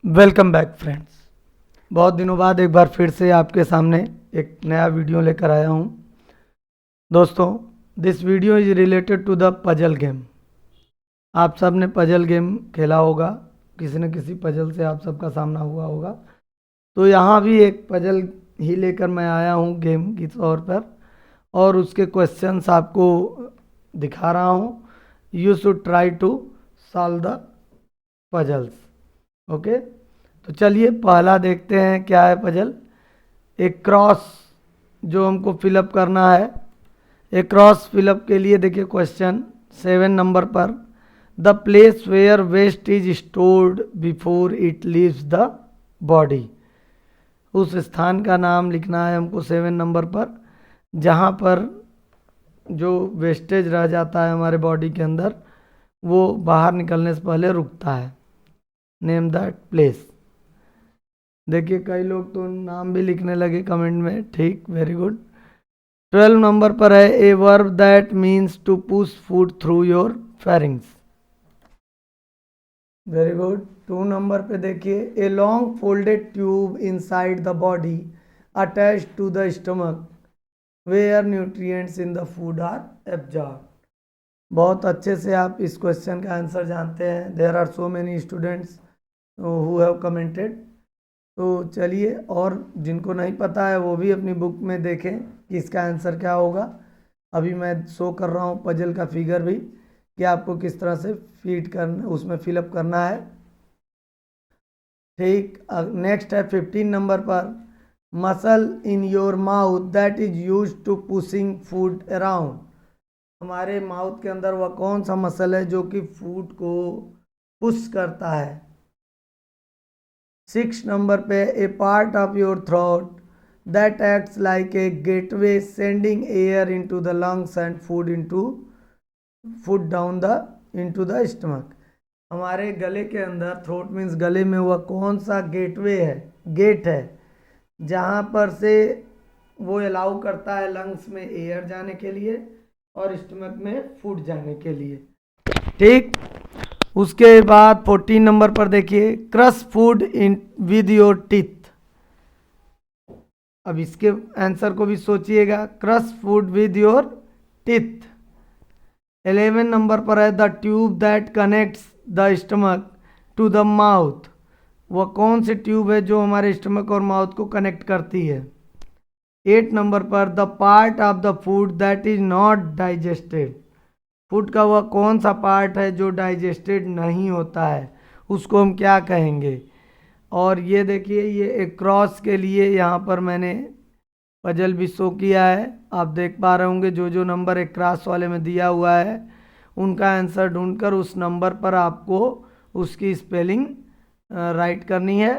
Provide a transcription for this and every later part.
Welcome back friends. बहुत दिनों बाद एक बार फिर से आपके सामने एक नया वीडियो लेकर आया हूँ। दोस्तों, this video is related to the puzzle game. आप सब ने पजल गेम खेला होगा, किसी न किसी पजल से आप सबका सामना हुआ होगा। तो यहाँ भी एक पजल ही लेकर मैं आया हूँ गेम के तौर पर, और उसके क्वेश्चंस आपको दिखा रहा हूँ। You should try to solve the puzzles. Okay, तो चलिए पहला देखते हैं क्या है पजल। एक क्रॉस जो हमको फिलअप करना है। एक क्रॉस फिलअप के लिए देखिए क्वेश्चन 7 नंबर पर, the place where waste is stored before it leaves the body. उस स्थान का नाम लिखना है हमको 7 नंबर पर, जहाँ पर जो वेस्टेज रह जाता है हमारे बॉडी के अंदर, वो बाहर निकलने से पहले रुकता है। Name that place. देखिए कई लोग तो नाम भी लिखने लगे कमेंट में, ठीक, वेरी गुड। 12 नंबर पर है, a verb that means to push food through your pharynx. Very good. 2 number पे देखिए, a long folded tube inside the body attach to the stomach where nutrients in the food are absorb. बहुत अच्छे से आप इस question का answer जानते हैं। There are so many students who have commented. तो चलिए, और जिनको नहीं पता है वो भी अपनी बुक में देखें कि इसका आंसर क्या होगा। अभी मैं शो कर रहा हूँ पजल का फिगर भी, कि आपको किस तरह से फीड करना, उसमें फिलअप करना है। ठीक, नेक्स्ट है 15 नंबर पर, muscle in your mouth that is use to pushing food around. हमारे माउथ के अंदर वह कौन सा मसल है जो कि फूड को पुश करता है। 6 नंबर पे, a part of your throat that acts like a gateway sending air into the lungs and food down the into the stomach. हमारे गले के अंदर, थ्रोट मीन्स गले में, वह कौन सा गेटवे है, गेट है, जहाँ पर से वो अलाउ करता है लंग्स में एयर जाने के लिए और स्टमक में फूड जाने के लिए। ठीक, उसके बाद 14 नंबर पर देखिए, crush food in with your teeth. अब इसके आंसर को भी सोचिएगा, crush food with your teeth. 11 number पर है, the tube that connects the stomach to the mouth. वह कौन सी ट्यूब है जो हमारे स्टमक और माउथ को कनेक्ट करती है। 8 नंबर पर, the part of the food that is not digested. Food का वह कौन सा पार्ट है जो डाइजेस्टेड नहीं होता है, उसको हम क्या कहेंगे। और ये देखिए, ये एक क्रॉस के लिए यहाँ पर मैंने पजल भी शो किया है। आप देख पा रहे होंगे जो जो नंबर एक क्रॉस वाले में दिया हुआ है उनका आंसर ढूंढकर उस नंबर पर आपको उसकी स्पेलिंग राइट करनी है।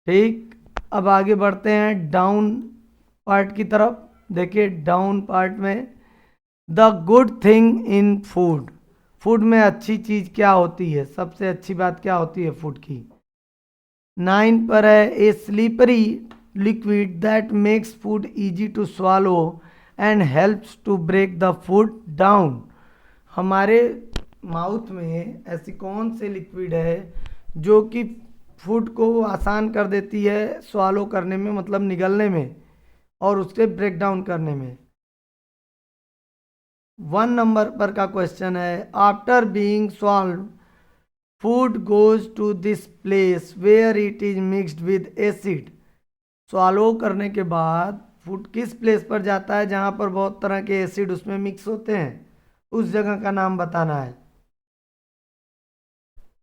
ठीक, अब आगे बढ़ते हैं डाउन पार्ट की तरफ। देखिए डाउन पार्ट में, the good thing in food. Food में अच्छी चीज़ क्या होती है, सबसे अच्छी बात क्या होती है फूड की। 9 पर है, a slippery liquid that makes food easy to swallow and helps to break the food down. हमारे माउथ में ऐसी कौन सी लिक्विड है जो कि फूड को आसान कर देती है स्वालो करने में, मतलब निगलने में, और उससे ब्रेक डाउन करने में। 1 नंबर पर का क्वेश्चन है, after being swallowed food goes to this place where it is mixed with acid. Swallow करने के बाद फूड किस प्लेस पर जाता है जहाँ पर बहुत तरह के एसिड उसमें मिक्स होते हैं, उस जगह का नाम बताना है।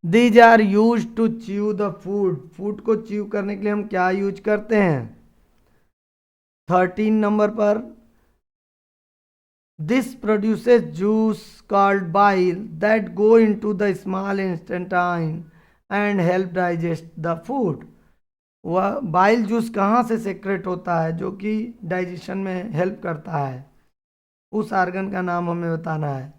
These are use to chew the food. Food को च्यू करने के लिए हम क्या यूज करते हैं। 13 नंबर पर, this produces juice called bile that go into the small intestine and help digest the food. वह बाइल जूस कहाँ से सेक्रेट होता है जो कि डाइजेशन में हेल्प करता है, उस आर्गन का नाम हमें बताना है।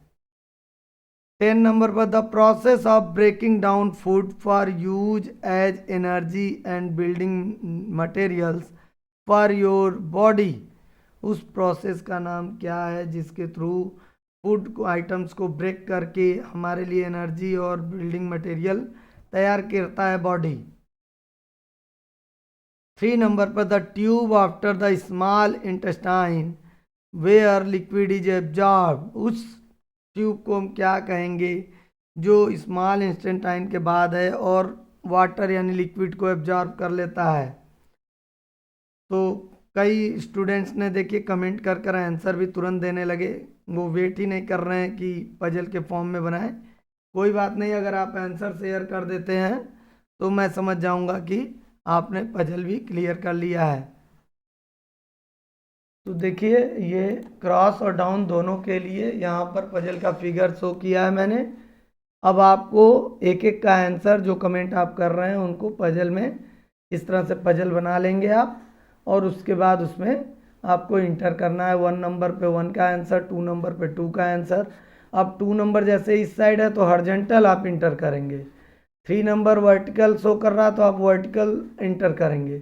10 नंबर पर, the process of breaking down food for use as energy and building materials for your body. उस प्रोसेस का नाम क्या है जिसके थ्रू फूड को, आइटम्स को ब्रेक करके हमारे लिए एनर्जी और बिल्डिंग मटेरियल तैयार करता है बॉडी। 3 नंबर पर the tube after the small intestine where liquid is absorb, उस ट्यूब को हम क्या कहेंगे जो स्मॉल इंटेस्टाइन के बाद है और वाटर यानी लिक्विड को एब्जॉर्ब कर लेता है। तो कई स्टूडेंट्स ने देखिए कमेंट कर कर आंसर भी तुरंत देने लगे, वो वेट ही नहीं कर रहे हैं कि पजल के फॉर्म में बनाएं। कोई बात नहीं, अगर आप आंसर शेयर कर देते हैं तो मैं समझ जाऊंगा कि आपने पजल भी क्लियर कर लिया है। तो देखिए ये क्रॉस और डाउन दोनों के लिए यहाँ पर पजल का फिगर शो किया है मैंने। अब आपको एक एक का आंसर जो कमेंट आप कर रहे हैं उनको पजल में इस तरह से पजल बना लेंगे आप, और उसके बाद उसमें आपको इंटर करना है 1 नंबर पे 1 का आंसर, 2 नंबर पे 2 का आंसर। अब 2 नंबर जैसे इस साइड है तो हॉरिजॉन्टल आप इंटर करेंगे, 3 नंबर वर्टिकल शो कर रहा है तो आप वर्टिकल इंटर करेंगे,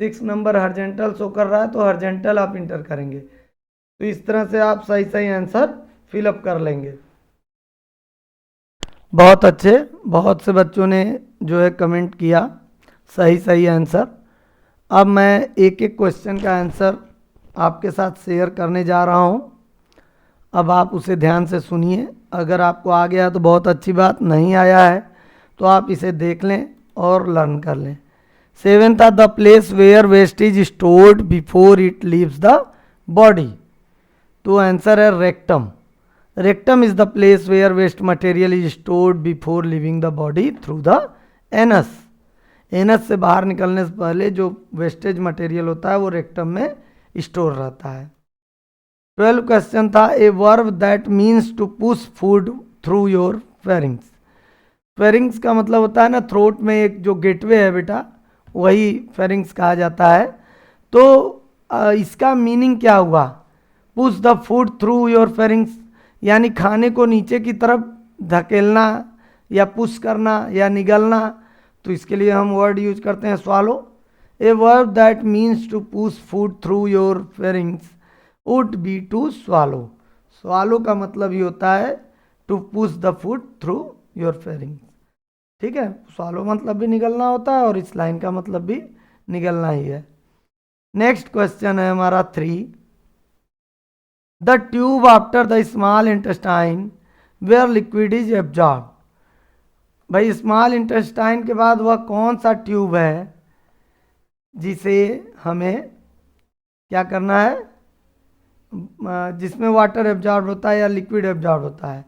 6 नंबर हॉरिजॉन्टल शो कर रहा है तो हॉरिजॉन्टल आप इंटर करेंगे। तो इस तरह से आप सही सही आंसर फिलअप कर लेंगे। बहुत अच्छे, बहुत से बच्चों ने जो है कमेंट किया सही सही आंसर। अब मैं एक एक क्वेश्चन का आंसर आपके साथ शेयर करने जा रहा हूं, अब आप उसे ध्यान से सुनिए। अगर आपको आ गया तो बहुत अच्छी बात, नहीं आया है तो आप इसे देख लें और लर्न कर लें। 7th था the place where waste is stored before it leaves the body, तो आंसर है rectum. Rectum is the place where waste material is stored before leaving the body through the anus. Anus से बाहर निकलने से पहले जो wastage material होता है वो रेक्टम में स्टोर रहता है। 12 क्वेश्चन था a verb that means to push food through your pharynx. Pharynx का मतलब होता है ना थ्रोट में एक जो गेटवे है बेटा, वही फेरिंग्स कहा जाता है। तो इसका मीनिंग क्या हुआ, push the food through your pharynx, यानी खाने को नीचे की तरफ धकेलना या पुश करना या निगलना। तो इसके लिए हम वर्ड यूज करते हैं swallow. A verb that means to push food through your pharynx would be to swallow. Swallow का मतलब ही होता है to push the food through your pharynx, ठीक है। स्वालो मतलब भी निगलना होता है और इस लाइन का मतलब भी निगलना ही है। नेक्स्ट क्वेश्चन है हमारा 3, the tube after the small intestine where liquid is absorb. भाई स्मॉल इंटेस्टाइन के बाद वह कौन सा ट्यूब है जिसे हमें क्या करना है, जिसमें वाटर एब्जॉर्ब होता है या लिक्विड एब्जॉर्ब होता है।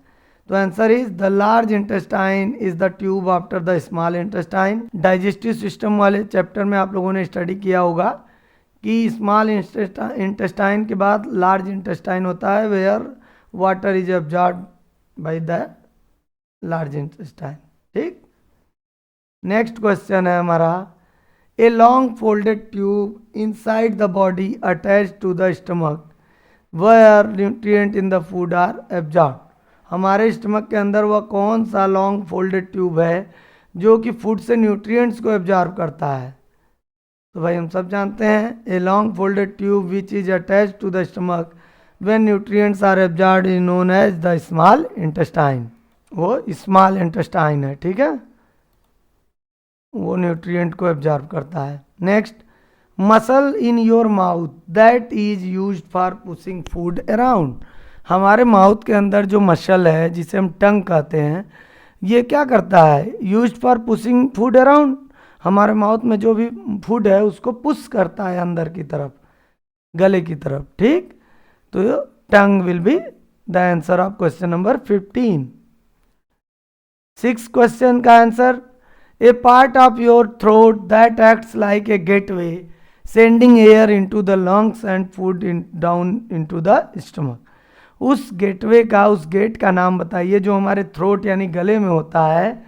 तो answer is the large intestine is the tube after the small intestine. Digestive system वाले चैप्टर में आप लोगों ने स्टडी किया होगा कि स्मॉल इंटेस्टाइन के बाद लार्ज इंटेस्टाइन होता है where water is absorb by the large intestine, ठीक। नेक्स्ट क्वेश्चन है हमारा, a long folded tube inside the body attach to the stomach where nutrient in the food are absorb. हमारे stomach के अंदर वह कौन सा लॉन्ग फोल्डेड ट्यूब है जो कि फूड से न्यूट्रिएंट्स को एब्जॉर्ब करता है। तो भाई हम सब जानते हैं a long folded tube which is attach to the stomach when nutrients are absorbed is known as the small intestine. वो स्मॉल इंटेस्टाइन है, ठीक है, वो न्यूट्रिएंट को एब्जॉर्ब करता है। Next, muscle in your mouth that is used for pushing food around. हमारे mouth के अंदर जो मसल है जिसे हम टंग कहते हैं, ये क्या करता है, used for pushing food around. हमारे माउथ में जो भी फूड है उसको पुश करता है अंदर की तरफ, गले की तरफ, ठीक। तो tongue will be the answer of question number 15। 6 question का answer, a part of your throat that acts like a gateway sending air into the lungs and food down into the stomach. उस gateway का, उस gate का नाम बताइए जो हमारे throat यानी गले में होता है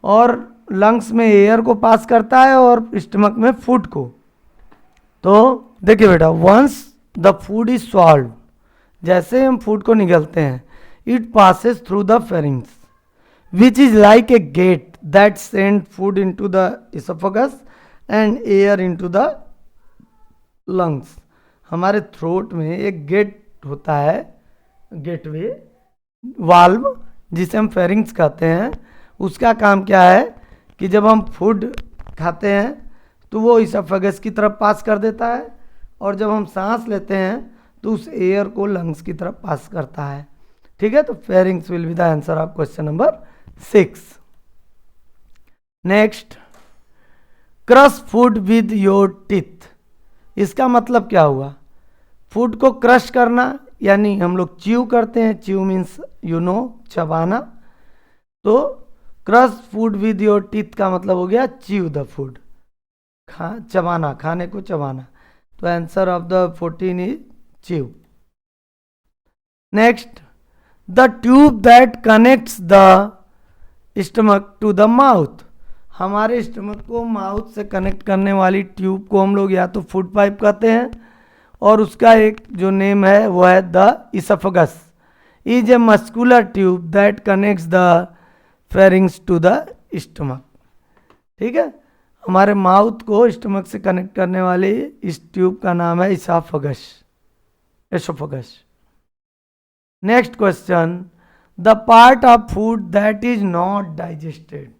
और लंग्स में एयर को पास करता है और स्टमक में फूड को। तो देखिए बेटा, once the food is swallowed, जैसे हम फूड को निगलते हैं, it passes through the pharynx which is like a gate that send food into the oesophagus and air into the lungs. हमारे थ्रोट में एक गेट होता है, गेटवे वाल्व, जिसे हम फेरिंग्स कहते हैं। उसका काम क्या है कि जब हम फूड खाते हैं तो वो इसोफेगस की तरफ पास कर देता है, और जब हम सांस लेते हैं तो उस एयर को लंग्स की तरफ पास करता है। ठीक है, तो pharynx will be the answer of question number 6। Next, crush food with your teeth. इसका मतलब क्या हुआ? फूड को क्रश करना, यानी हम लोग च्यू करते हैं, च्यू मीन्स चबाना। तो crush food with your teeth का मतलब हो गया च्यू द फूड, चबाना, खाने को चबाना। तो answer of the 14 is chew. Next, the tube that connects the stomach to the mouth. हमारे स्टमक को माउथ से कनेक्ट करने वाली ट्यूब को हम लोग या तो फूड पाइप कहते हैं, और उसका एक जो नेम है वो है the oesophagus is a muscular tube that connects the pharynx to the stomach. ठीक है, हमारे माउथ को स्टमक से कनेक्ट करने वाली इस ट्यूब का नाम है oesophagus. Next question, the part of food that is not digested.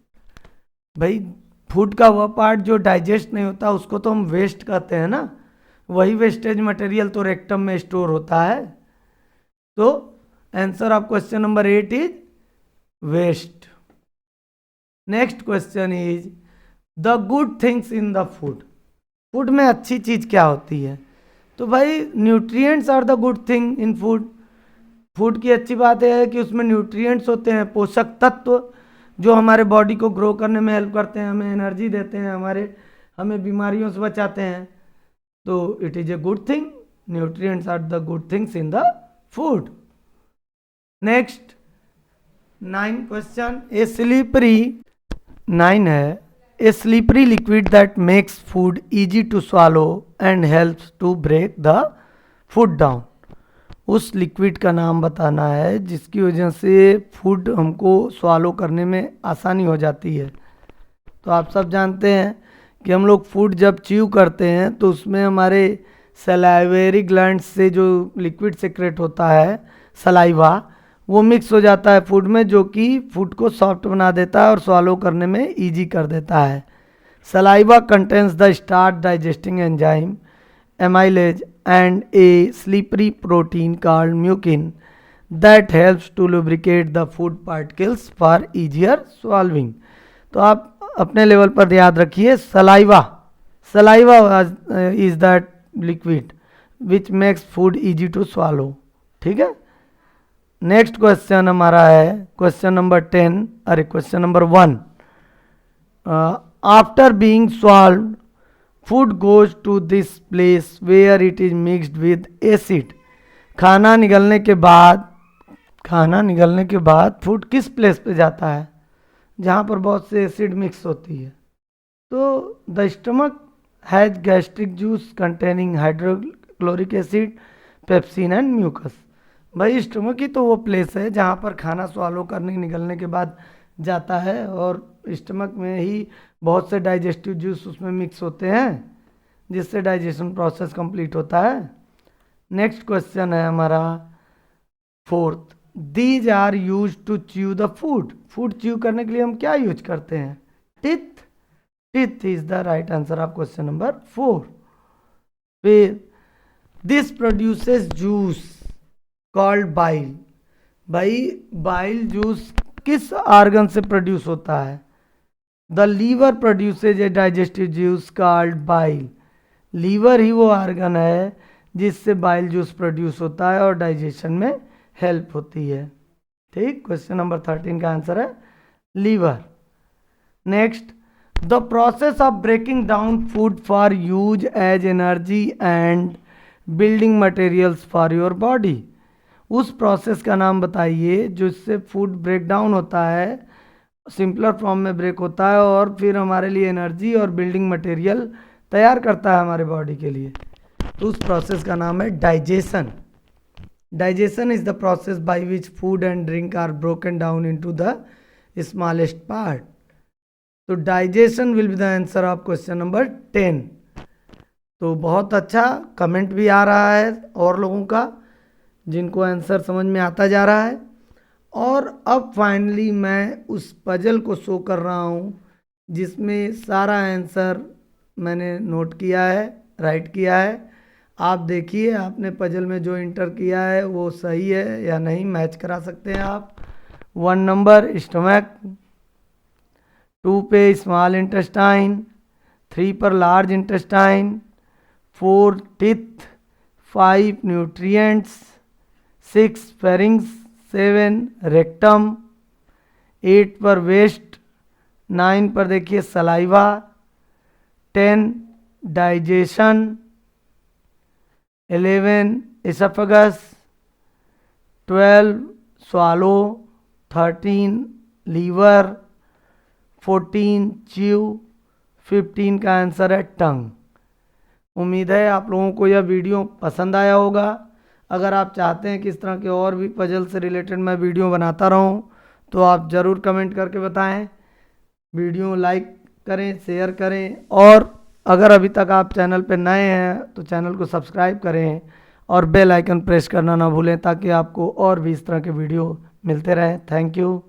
भाई फूड का वह पार्ट जो डाइजेस्ट नहीं होता उसको तो हम वेस्ट कहते हैं ना, वही वेस्टेज मटेरियल तो रेक्टम में स्टोर होता है। तो answer of question number 8 is waste. Next question is the good things in the food. Food में अच्छी चीज़ क्या होती है? तो भाई nutrients are the good thing in food. Food की अच्छी बात यह है कि उसमें न्यूट्रिएंट्स होते हैं, पोषक तत्व, जो हमारे बॉडी को ग्रो करने में हेल्प करते हैं, हमें एनर्जी देते हैं, हमें बीमारियों से बचाते हैं। तो it is a good thing, nutrients are the good things in the food. Next 9 question, a slippery 9 है, a slippery liquid that makes food easy to swallow and helps to break the food down. उस liquid का नाम बताना है जिसकी वजह से food हमको स्वालो करने में आसानी हो जाती है। तो आप सब जानते हैं कि हम लोग फूड जब च्यू करते हैं तो उसमें हमारे सलाइवेरी ग्लैंड से जो लिक्विड सेक्रेट होता है, सलाइवा, वो मिक्स हो जाता है फूड में, जो कि फूड को सॉफ्ट बना देता है और स्वालो करने में इजी कर देता है। Saliva contains the starch digesting enzyme amylase and a slippery protein called mucin that helps to lubricate the food particles for easier swallowing। तो आप अपने लेवल पर याद रखिए, saliva is that liquid which makes food easy to swallow. ठीक है, next question हमारा है क्वेश्चन नंबर 10, अरे question number 1। After being swallowed food goes to this place where it is mixed with acid. खाना निगलने के बाद फूड किस प्लेस पे जाता है? जहाँ पर बहुत से एसिड मिक्स होती है। तो the stomach has gastric juice containing hydrochloric acid, pepsin and mucus. भाई स्टमक ही तो वो प्लेस है जहाँ पर खाना स्वालो करने निगलने के बाद जाता है, और स्टमक में ही बहुत से डाइजेस्टिव जूस उसमें मिक्स होते हैं जिससे डाइजेशन प्रोसेस कंप्लीट होता है। नेक्स्ट क्वेश्चन है हमारा 4th, these are use to chew the food. Food chew करने के लिए हम क्या यूज करते हैं? Teeth is the right answer of question number 4। फिर this produces juice called bile. भाई बाइल जूस किस ऑर्गन से प्रोड्यूस होता है? The liver produces a digestive juice called bile. Liver ही वो ऑर्गन है जिससे बाइल जूस प्रोड्यूस होता है और डाइजेशन में हेल्प होती है। ठीक, क्वेश्चन नंबर 13 का आंसर है liver. Next, the process of breaking down food for use as energy and building materials for your body. उस प्रोसेस का नाम बताइए जिससे फूड ब्रेक डाउन होता है, सिंपलर फॉर्म में ब्रेक होता है और फिर हमारे लिए एनर्जी और बिल्डिंग मटेरियल तैयार करता है हमारे बॉडी के लिए। तो उस प्रोसेस का नाम है digestion. Digestion is the process by which food and drink are broken down into the smallest part. तो digestion will be the answer of question number 10। तो बहुत अच्छा कमेंट भी आ रहा है और लोगों का जिनको आंसर समझ में आता जा रहा है। और अब फाइनली मैं उस पजल को शो कर रहा हूँ जिसमें सारा आंसर मैंने नोट किया है, राइट किया है। आप देखिए आपने पजल में जो इंटर किया है वो सही है या नहीं, मैच करा सकते हैं आप। 1 नंबर स्टमक, 2 पे स्मॉल इंटेस्टाइन, 3 पर large intestine, 4 teeth, 5 nutrients, 6 pharynx, 7 rectum, 8 पर वेस्ट, 9 पर देखिए saliva, 10 digestion, 11 oesophagus, 12 swallow, 13 liver, 14 chew, 15 का आंसर है टंग। उम्मीद है आप लोगों को यह वीडियो पसंद आया होगा। अगर आप चाहते हैं कि इस तरह के और भी पजल से रिलेटेड मैं वीडियो बनाता रहूं तो आप ज़रूर कमेंट करके बताएं। वीडियो लाइक करें, शेयर करें, और अगर अभी तक आप चैनल पर नए हैं तो चैनल को सब्सक्राइब करें और बेल आइकन प्रेस करना ना भूलें ताकि आपको और भी इस तरह के वीडियो मिलते रहें। Thank you.